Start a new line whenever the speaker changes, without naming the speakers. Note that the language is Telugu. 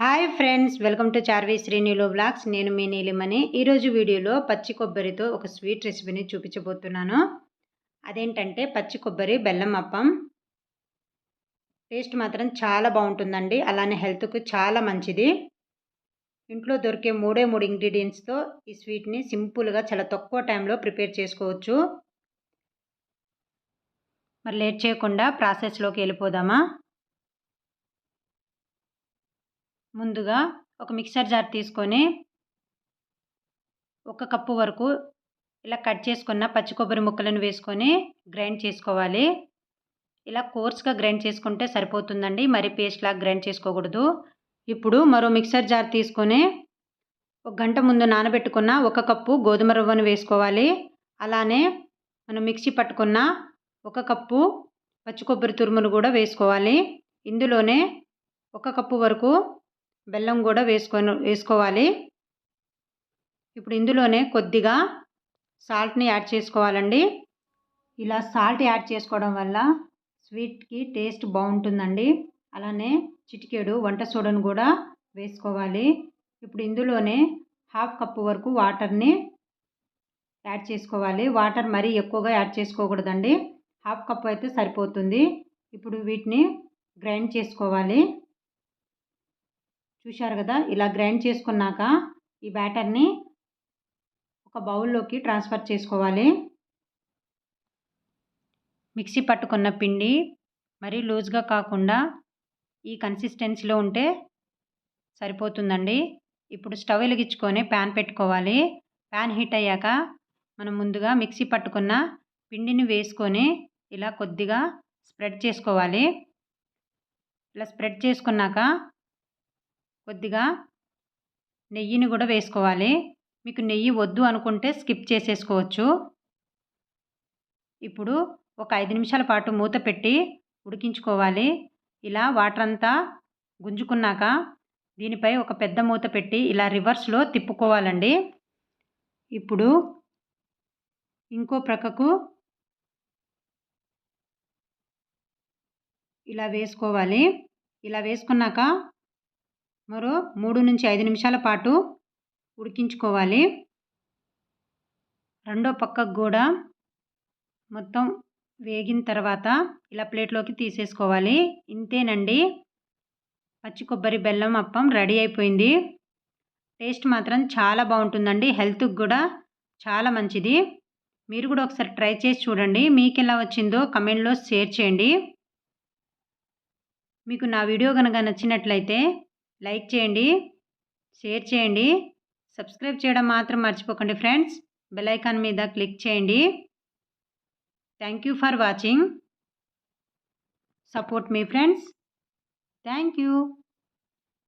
Hi friends, welcome to Charvi Sreenilu vlogs. నేను మీ నీలిమని. ఈరోజు వీడియోలో పచ్చి కొబ్బరితో ఒక స్వీట్ రెసిపీని చూపించబోతున్నాను. అదేంటంటే పచ్చి కొబ్బరి బెల్లం అప్పం. టేస్ట్ మాత్రం చాలా బాగుంటుందండి, అలానే హెల్త్కు చాలా మంచిది. ఇంట్లో దొరికే మూడే 3 ఇంగ్రీడియంట్స్తో ఈ స్వీట్ని సింపుల్గా చాలా తక్కువ టైంలో ప్రిపేర్ చేసుకోవచ్చు. మరి లేట్ చేయకుండా ప్రాసెస్లోకి వెళ్ళిపోదామా. ముందుగా ఒక మిక్సర్ జార్ తీసుకొని 1 కప్పు వరకు ఇలా కట్ చేసుకున్న పచ్చి కొబ్బరి ముక్కలను వేసుకొని గ్రైండ్ చేసుకోవాలి. ఇలా కోర్స్గా గ్రైండ్ చేసుకుంటే సరిపోతుందండి, మరి పేస్ట్ లాగా గ్రైండ్ చేసుకోకూడదు. ఇప్పుడు మరో మిక్సర్ జార్ తీసుకొని 1 గంట ముందు నానబెట్టుకున్న 1 కప్పు గోధుమ రవ్వను వేసుకోవాలి. అలానే మనం మిక్సీ పట్టుకున్న 1 కప్పు పచ్చి కొబ్బరి తురుమును కూడా వేసుకోవాలి. ఇందులోనే 1 కప్పు వరకు బెల్లం కూడా వేసుకోవాలి. ఇప్పుడు ఇందులోనే కొద్దిగా సాల్ట్ని యాడ్ చేసుకోవాలండి. ఇలా సాల్ట్ యాడ్ చేసుకోవడం వల్ల స్వీట్కి టేస్ట్ బాగుంటుందండి. అలానే చిటికెడు వంట సోడాను కూడా వేసుకోవాలి. ఇప్పుడు ఇందులోనే 1/2 కప్పు వరకు వాటర్ని యాడ్ చేసుకోవాలి. వాటర్ మరీ ఎక్కువగా యాడ్ చేసుకోకూడదండి, 1/2 కప్పు అయితే సరిపోతుంది. ఇప్పుడు వీటిని గ్రైండ్ చేసుకోవాలి. చూశారు కదా, ఇలా గ్రైండ్ చేసుకున్నాక ఈ బ్యాటర్ని ఒక బౌల్లోకి ట్రాన్స్ఫర్ చేసుకోవాలి. మిక్సీ పట్టుకున్న పిండి మరీ లూజ్గా కాకుండా ఈ కన్సిస్టెన్సీలో ఉంటే సరిపోతుందండి. ఇప్పుడు స్టవ్ వెలిగించుకొని ప్యాన్ పెట్టుకోవాలి. ప్యాన్ హీట్ అయ్యాక మనం ముందుగా మిక్సీ పట్టుకున్న పిండిని వేసుకొని ఇలా కొద్దిగా స్ప్రెడ్ చేసుకోవాలి. ఇలా స్ప్రెడ్ చేసుకున్నాక కొద్దిగా నెయ్యిని కూడా వేసుకోవాలి. మీకు నెయ్యి వద్దు అనుకుంటే స్కిప్ చేసేసుకోవచ్చు. ఇప్పుడు ఒక 5 నిమిషాల పాటు మూత పెట్టి ఉడికించుకోవాలి. ఇలా వాటర్ అంతా గుంజుకున్నాక దీనిపై ఒక పెద్ద మూత పెట్టి ఇలా రివర్స్లో తిప్పుకోవాలండి. ఇప్పుడు ఇంకో ప్రక్కకు ఇలా వేసుకోవాలి. ఇలా వేసుకున్నాక మరో 3 నుంచి 5 నిమిషాల పాటు ఉడికించుకోవాలి. రెండో పక్కకు కూడా మొత్తం వేగిన తర్వాత ఇలా ప్లేట్లోకి తీసేసుకోవాలి. ఇంతేనండి, పచ్చి కొబ్బరి బెల్లం అప్పం రెడీ అయిపోయింది. టేస్ట్ మాత్రం చాలా బాగుంటుందండి, హెల్త్కి కూడా చాలా మంచిది. మీరు కూడా ఒకసారి ట్రై చేసి చూడండి. మీకు ఎలా వచ్చిందో కమెంట్లో షేర్ చేయండి. మీకు నా వీడియో కనుక నచ్చినట్లయితే లైక్ చేయండి, షేర్ చేయండి, సబ్స్క్రైబ్ చేయడం మాత్రం మర్చిపోకండి ఫ్రెండ్స్. బెల్ ఐకాన్ మీద క్లిక్ చేయండి. Thank you for watching. Support me friends. Thank you.